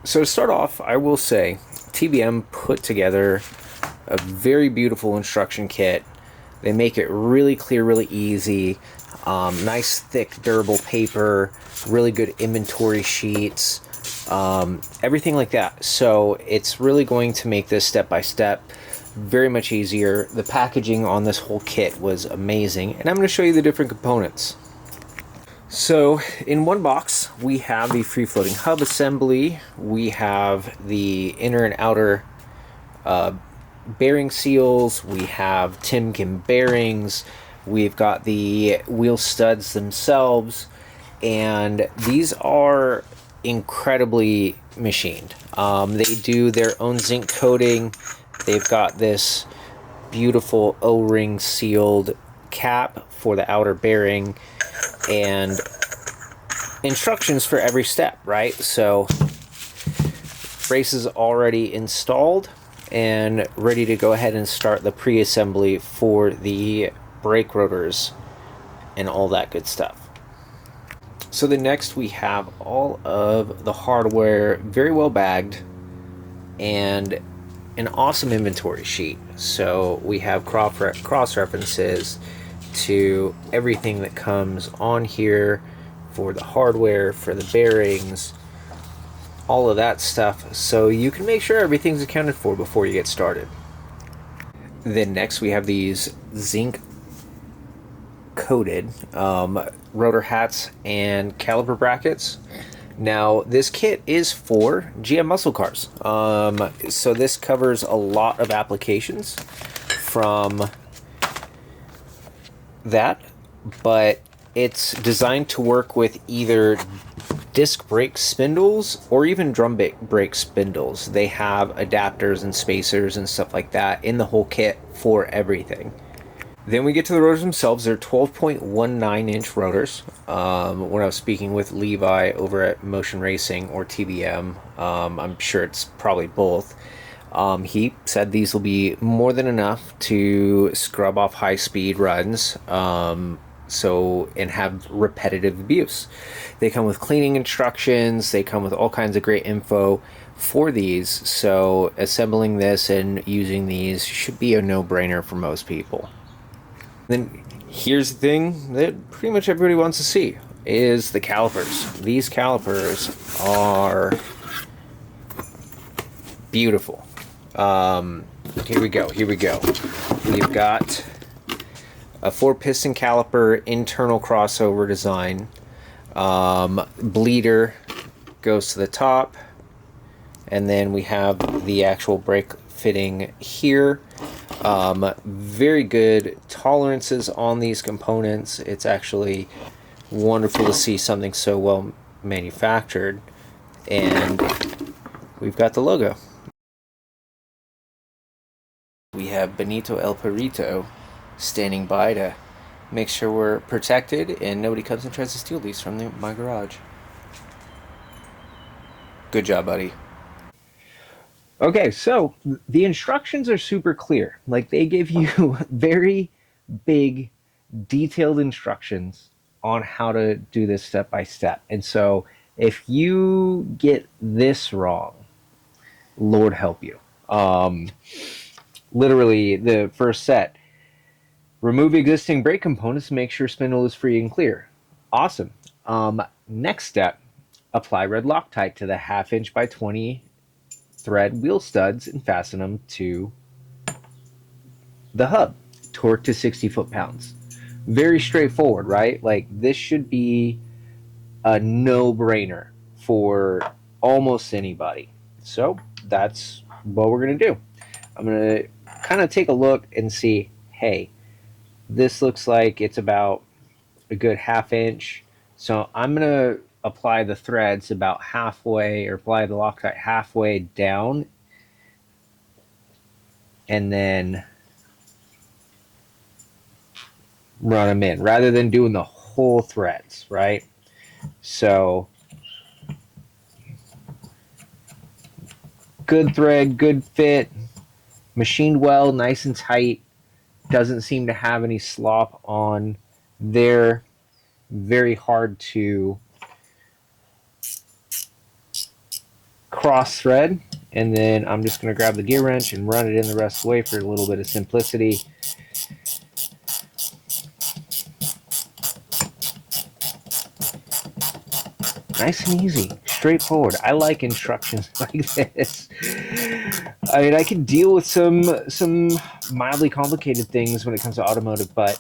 So to start off, I will say TBM put together a very beautiful instruction kit. They make it really clear, really easy. Nice, thick, durable paper, really good inventory sheets, everything like that. So it's really going to make this step by step very much easier. The packaging on this whole kit was amazing, and I'm going to show you the different components. So in one box, we have the free-floating hub assembly. We have the inner and outer bearing seals. We have Timken bearings. We've got the wheel studs themselves. And these are incredibly machined. They do their own zinc coating. They've got this beautiful O-ring sealed cap for the outer bearing and instructions for every step, right? So brace is already installed and ready to go ahead and start the pre-assembly for the brake rotors and all that good stuff. So the next we have all of the hardware very well bagged and an awesome inventory sheet. So we have cross references to everything that comes on here for the hardware, for the bearings, all of that stuff, so you can make sure everything's accounted for before you get started. Then next we have these zinc coated rotor hats and caliper brackets. Now this kit is for GM muscle cars, so this covers a lot of applications from that, but it's designed to work with either disc brake spindles or even drum brake spindles. They have adapters and spacers and stuff like that in the whole kit for everything. Then we get to the rotors themselves. They're 12.19-inch rotors. When I was speaking with Levi over at Motion Racing or TBM, I'm sure it's probably both, he said these will be more than enough to scrub off high-speed runs and have repetitive abuse. They come with cleaning instructions. They come with all kinds of great info for these. So assembling this and using these should be a no-brainer for most people. Then here's the thing that pretty much everybody wants to see is the calipers. These calipers are beautiful. Here we go. We've got a 4-piston caliper, internal crossover design. Bleeder goes to the top, and then we have the actual brake fitting here. Very good tolerances on these components. It's actually wonderful to see something so well manufactured. And we've got the logo. We have Benito El Perito standing by to make sure we're protected and nobody comes and tries to steal these from my garage. Good job, buddy. Okay, so the instructions are super clear. Like, they give you very big, detailed instructions on how to do this step by step. And so if you get this wrong, Lord help you. Literally, the first set, remove existing brake components to make sure spindle is free and clear. Awesome. Next step, apply red Loctite to the 1/2 by 20 thread wheel studs and fasten them to the hub. Torque to 60 foot-pounds. Very straightforward, right? Like, this should be a no-brainer for almost anybody. So that's what we're going to do. I'm going to kind of take a look and see, hey, this looks like it's about a good 1/2 inch. So I'm going to apply the threads about halfway, or apply the Loctite halfway down, and then run them in rather than doing the whole threads, right? So good thread, good fit, machined well, nice and tight. Doesn't seem to have any slop on there. Very hard to cross thread, and then I'm just going to grab the gear wrench and run it in the rest of the way for a little bit of simplicity. Nice and easy, straightforward. I like instructions like this. I mean, I can deal with some mildly complicated things when it comes to automotive, but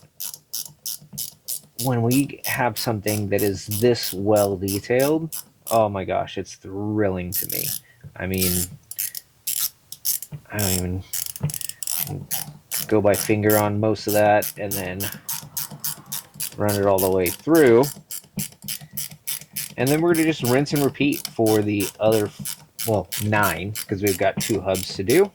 when we have something that is this well detailed, oh my gosh, it's thrilling to me. I mean, I don't even go by finger on most of that and then run it all the way through. And then we're going to just rinse and repeat for the other, well, 9, because we've got 2 hubs to do.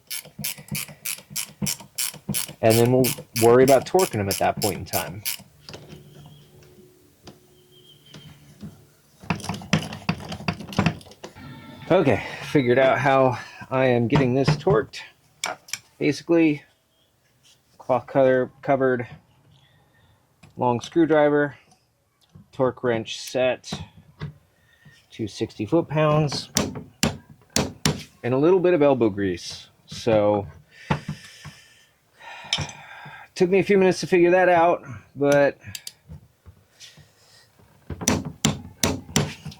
And then we'll worry about torquing them at that point in time. Okay, figured out how I am getting this torqued. Basically, cloth covered long screwdriver, torque wrench set to 60 foot-pounds, and a little bit of elbow grease. So, it took me a few minutes to figure that out, but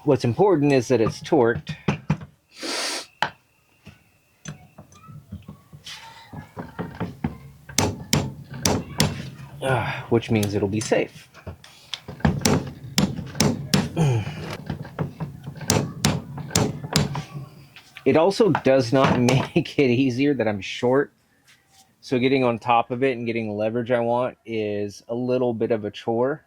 what's important is that it's torqued. Which means it'll be safe. It also does not make it easier that I'm short. So getting on top of it and getting the leverage I want is a little bit of a chore.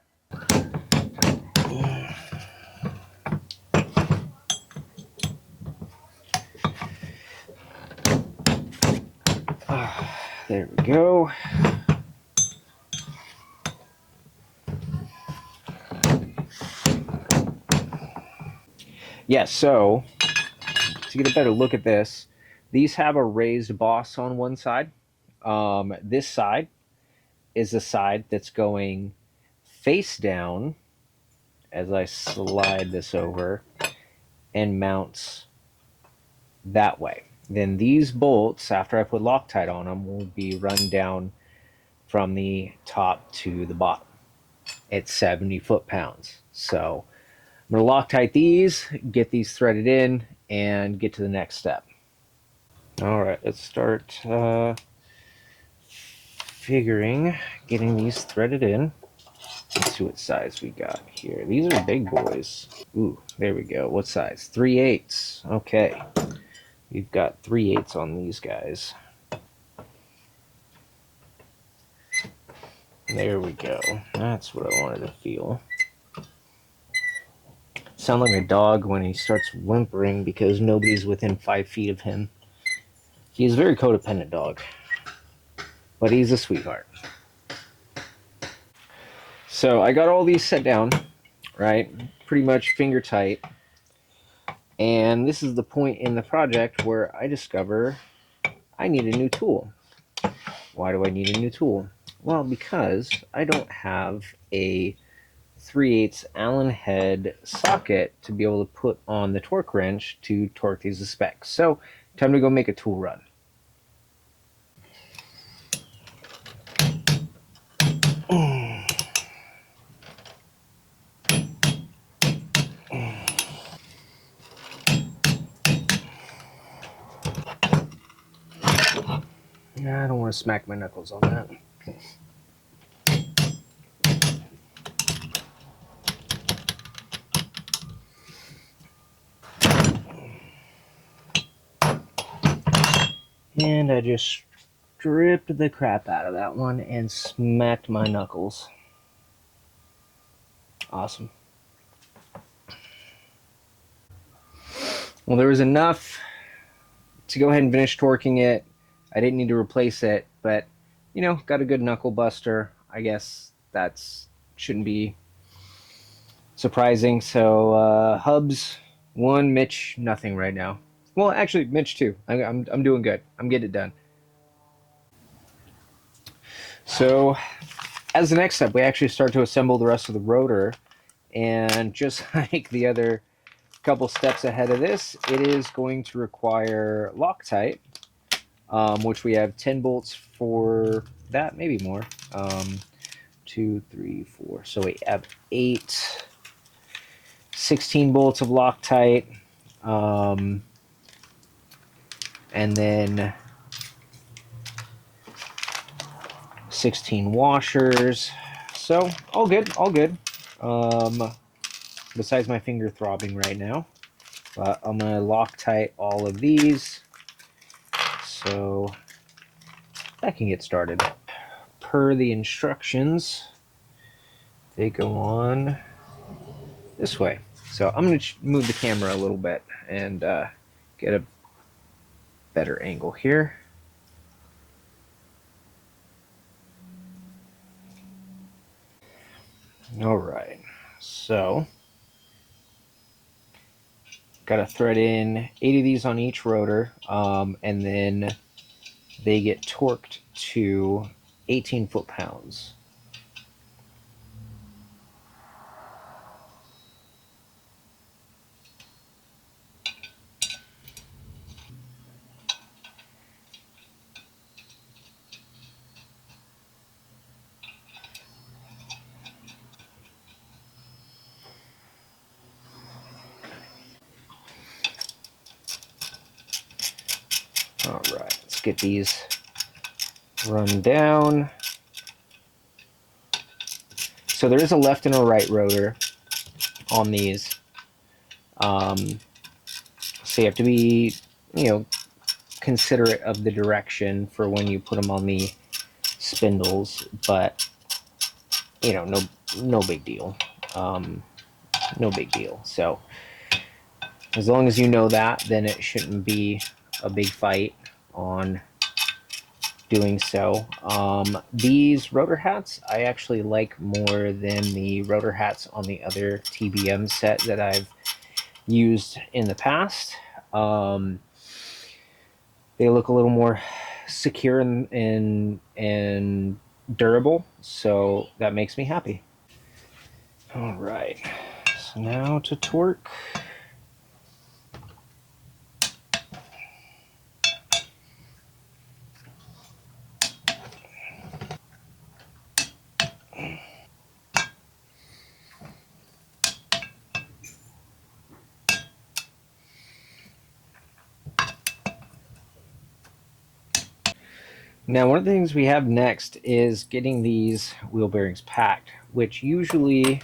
There we go. Yeah, so to get a better look at this, these have a raised boss on one side. This side is the side that's going face down as I slide this over and mounts that way. Then these bolts, after I put Loctite on them, will be run down from the top to the bottom at 70 foot-pounds. So I'm going to Loctite these, get these threaded in, and get to the next step. All right, let's start figuring getting these threaded in. Let's see what size we got here. These are big boys. Ooh, there we go. What size? 3/8. Okay. We've got 3/8 on these guys. There we go. That's what I wanted to feel. Sound like a dog when he starts whimpering because nobody's within 5 feet of him. He's a very codependent dog, but he's a sweetheart. So I got all these set down, right? Pretty much finger tight. And this is the point in the project where I discover I need a new tool. Why do I need a new tool? Well, because I don't have a 3/8 Allen head socket to be able to put on the torque wrench to torque these to specs. So, time to go make a tool run. I don't want to smack my knuckles on that. And I just stripped the crap out of that one and smacked my knuckles. Awesome. Well, there was enough to go ahead and finish torquing it. I didn't need to replace it, but, you know, got a good knuckle buster. I guess that's shouldn't be surprising. So, Hubs 1, Mitch nothing right now. Well, actually, Mitch 2. I'm doing good. I'm getting it done. So, as the next step, we actually start to assemble the rest of the rotor, and just like the other couple steps ahead of this, it is going to require Loctite, which we have 10 bolts for that, maybe more. 2, 3, 4. So we have 8, 16 bolts of Loctite, and then 16 washers. So all good, all good. Besides my finger throbbing right now. But I'm going to Loctite all of these so I can get started. Per the instructions, they go on this way. So I'm going to move the camera a little bit and get a better angle here. All right, so got to thread in 8 of these on each rotor, and then they get torqued to 18 foot-pounds. All right, let's get these run down. So there is a left and a right rotor on these. So you have to be, considerate of the direction for when you put them on the spindles, but no big deal. No big deal. So as long as you know that, then it shouldn't be a big fight on doing so. These rotor hats I actually like more than the rotor hats on the other TBM set that I've used in the past. They look a little more secure and durable, so that makes me happy. All right, so now to torque. Now, one of the things we have next is getting these wheel bearings packed, which usually,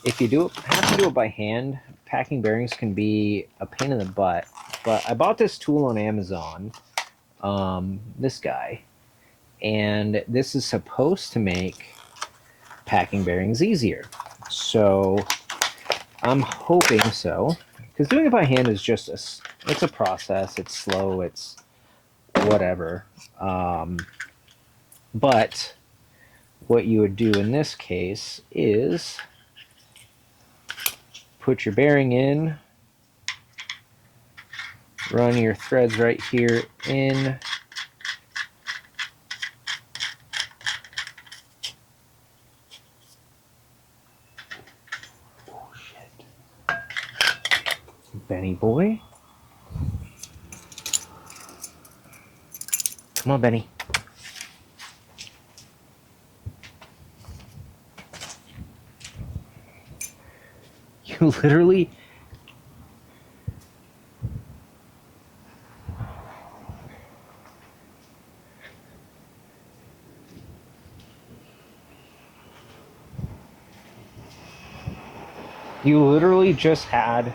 if you have to do it by hand, packing bearings can be a pain in the butt. But I bought this tool on Amazon, this guy, and this is supposed to make packing bearings easier. So I'm hoping so, because doing it by hand is just it's a process. It's slow. It's whatever. But what you would do in this case is put your bearing in, run your threads right here in, oh shit, Benny boy, come on Benny. You literally just had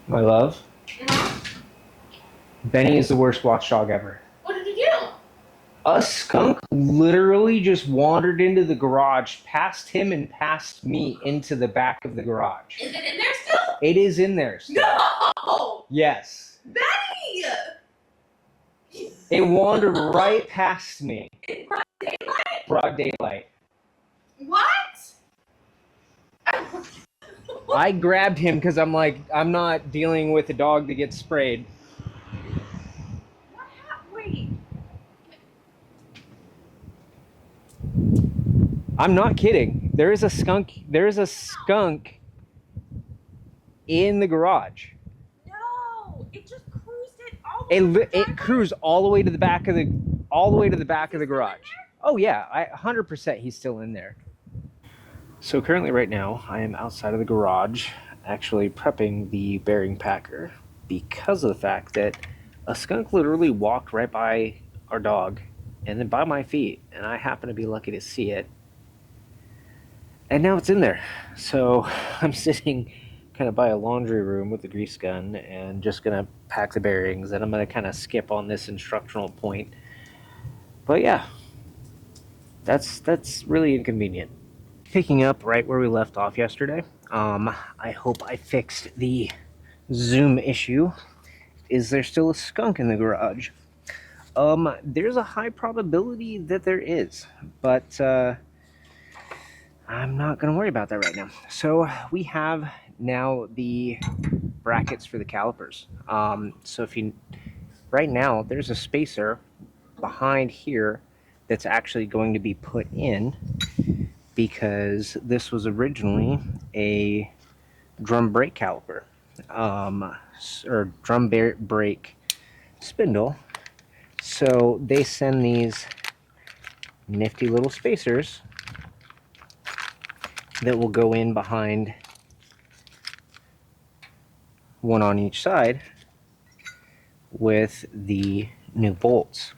my love. Benny is the worst watchdog ever. What did you do? A skunk literally just wandered into the garage, past him and past me into the back of the garage. Is it in there still? It is in there still. No! Yes. Benny! It wandered right past me. In broad daylight? Broad daylight. What? I grabbed him because I'm like, I'm not dealing with a dog that gets sprayed. Wait. I'm not kidding. There is a skunk. There is a skunk in the garage. No, it just cruised it all It over the it driveway. cruised all the way to the back of the back of the Still in garage. there? Oh yeah, 100% he's still in there. So currently, right now, I am outside of the garage, actually prepping the bearing packer because of the fact that a skunk literally walked right by our dog and then by my feet, and I happen to be lucky to see it. And now it's in there. So I'm sitting kind of by a laundry room with the grease gun and just gonna pack the bearings, and I'm gonna kind of skip on this instructional point. But yeah, that's really inconvenient. Picking up right where we left off yesterday. I hope I fixed the zoom issue. Is there still a skunk in the garage? There's a high probability that there is, but I'm not going to worry about that right now. So we have now the brackets for the calipers. So if you, right now, there's a spacer behind here that's actually going to be put in because this was originally a drum brake caliper, or drum brake spindle. So they send these nifty little spacers that will go in behind, one on each side, with the new bolts.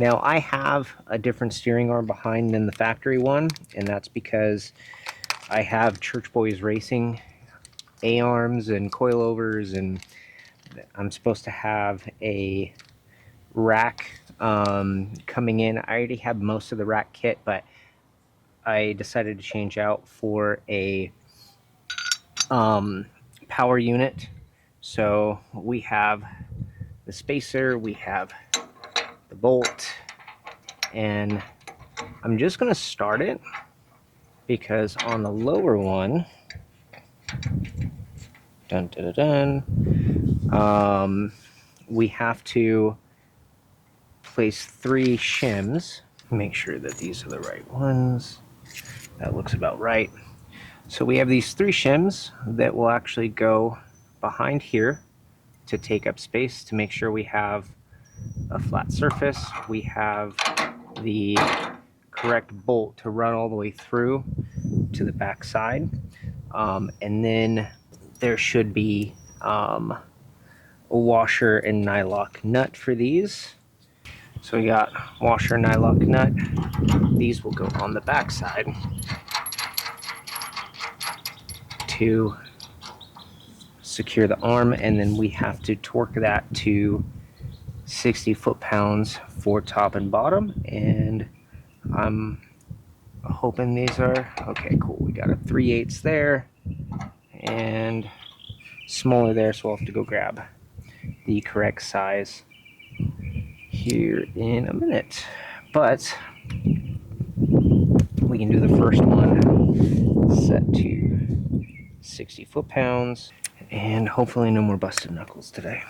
Now I have a different steering arm behind than the factory one, and that's because I have Church Boys Racing A-arms and coilovers, and I'm supposed to have a rack coming in. I already have most of the rack kit, but I decided to change out for a power unit. So we have the spacer, we have the bolt, and I'm just going to start it because on the lower one, we have to place 3 shims. Make sure that these are the right ones. That looks about right. So we have these 3 shims that will actually go behind here to take up space to make sure we have a flat surface. We have the correct bolt to run all the way through to the back side. And then there should be a washer and nylock nut for these. So we got washer and nylock nut. These will go on the back side to secure the arm, and then we have to torque that to 60 foot-pounds for top and bottom, and I'm hoping these are okay. Cool. We got a 3/8 there and smaller there, so we'll have to go grab the correct size here in a minute, but we can do the first one set to 60 foot-pounds, and hopefully no more busted knuckles today.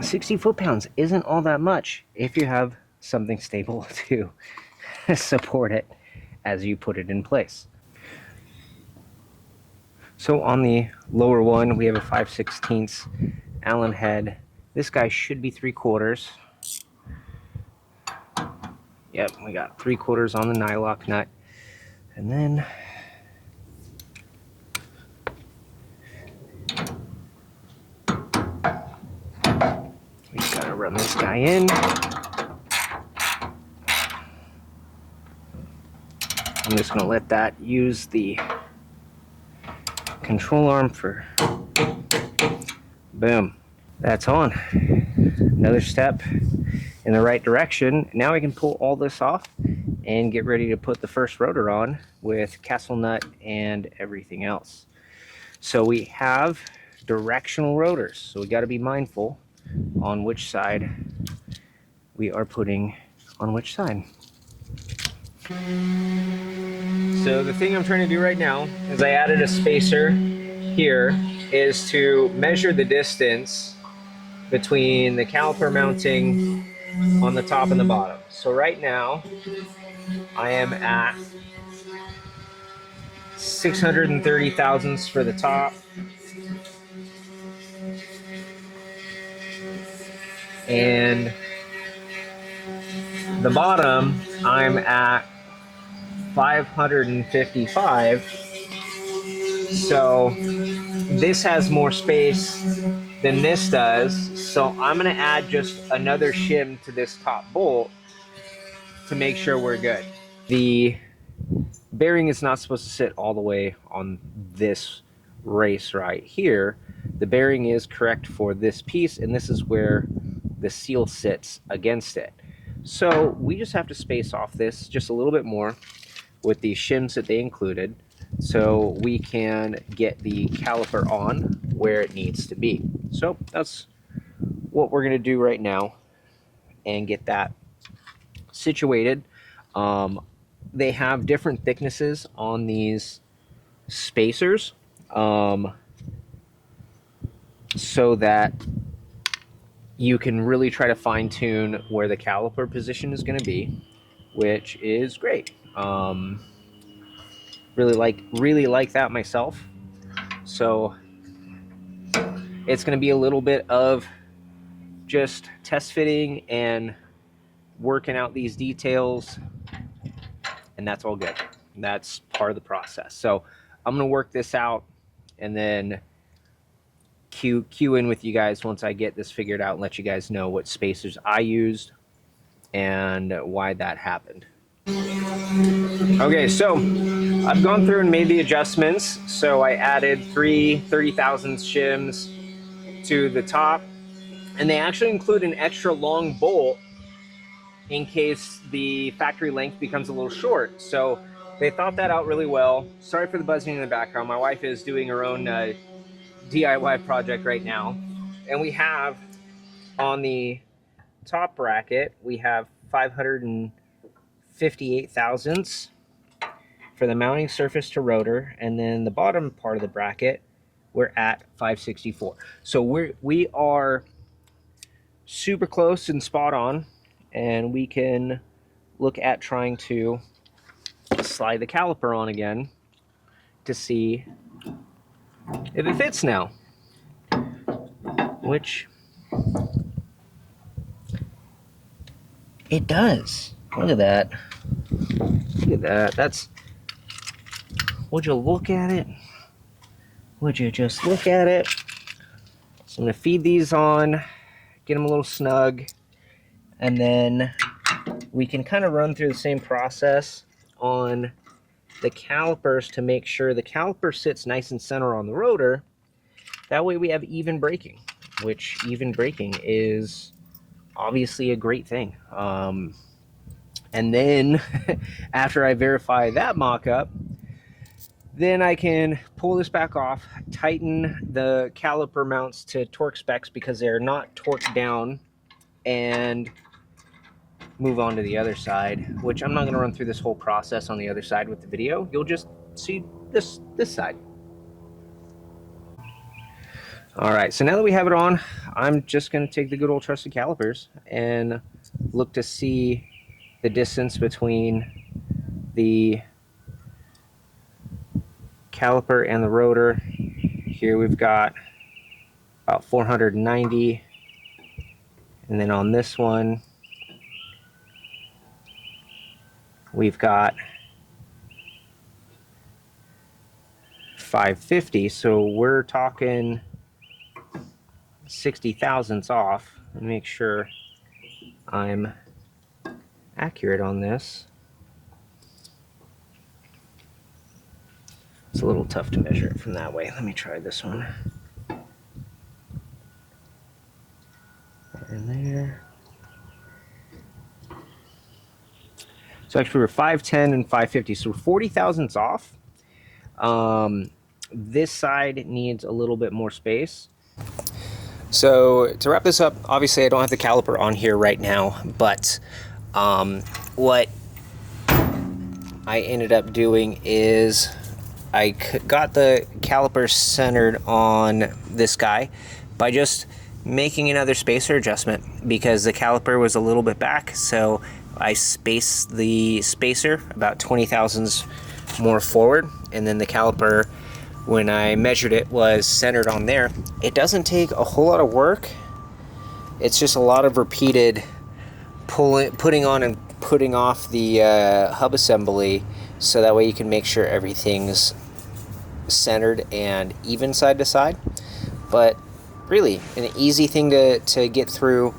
60 foot-pounds isn't all that much if you have something stable to support it as you put it in place. So on the lower one, we have a 5/16 Allen head. This guy should be 3/4. Yep, we got 3/4 on the nylock nut. And then we just gotta run this guy in. I'm just gonna let that use the control arm for boom. That's on. Another step in the right direction. Now we can pull all this off and get ready to put the first rotor on with castle nut and everything else. So we have directional rotors, so we got to be mindful on which side we are putting on which side. So the thing I'm trying to do right now is I added a spacer here is to measure the distance between the caliper mounting on the top and the bottom. So right now I am at 630 thousandths for the top and the bottom I'm at 555. So this has more space than this does. So I'm gonna add just another shim to this top bolt to make sure we're good. The bearing is not supposed to sit all the way on this race right here. The bearing is correct for this piece, and this is where the seal sits against it. So we just have to space off this just a little bit more with the shims that they included so we can get the caliper on where it needs to be. So that's what we're going to do right now and get that situated. They have different thicknesses on these spacers so that you can really try to fine tune where the caliper position is going to be, which is great. Really like that myself. So it's going to be a little bit of just test fitting and working out these details, and that's all good. That's part of the process. So I'm going to work this out and then cue in with you guys once I get this figured out and let you guys know what spacers I used and why that happened. Okay, so I've gone through and made the adjustments. So I added 3 30 thousandths shims to the top, and they actually include an extra long bolt in case the factory length becomes a little short. So they thought that out really well. Sorry for the buzzing in the background. My wife is doing her own DIY project right now. And we have on the top bracket, we have 558 thousandths for the mounting surface to rotor, and then the bottom part of the bracket we're at 564. So we are super close and spot on, and we can look at trying to slide the caliper on again to see if it fits now, which it does. Look at that. Look at that. That's, would you look at it? Would you just look at it? So I'm going to feed these on, get them a little snug, and then we can kind of run through the same process on the calipers to make sure the caliper sits nice and center on the rotor. That way we have even braking, which even braking is obviously a great thing. And then after I verify that mock-up, then I can pull this back off, tighten the caliper mounts to torque specs because they're not torqued down, and move on to the other side, which I'm not going to run through this whole process on the other side with the video. You'll just see this side. All right, so now that we have it on, I'm just going to take the good old trusted calipers and look to see the distance between the caliper and the rotor. Here we've got about 490, and then on this one we've got 550. So we're talking 60 thousandths off. Let me make sure I'm accurate on this. It's a little tough to measure it from that way. Let me try this one. There and there. So actually we're 510 and 550, so we're 40 thousandths off. This side needs a little bit more space. So to wrap this up, obviously I don't have the caliper on here right now, but what I ended up doing is I got the caliper centered on this guy by just making another spacer adjustment because the caliper was a little bit back, so I spaced the spacer about 20 thousandths more forward, and then the caliper, when I measured it, was centered on there. It doesn't take a whole lot of work. It's just a lot of repeated putting on and putting off the hub assembly, so that way you can make sure everything's centered and even side to side. But really, an easy thing to get through.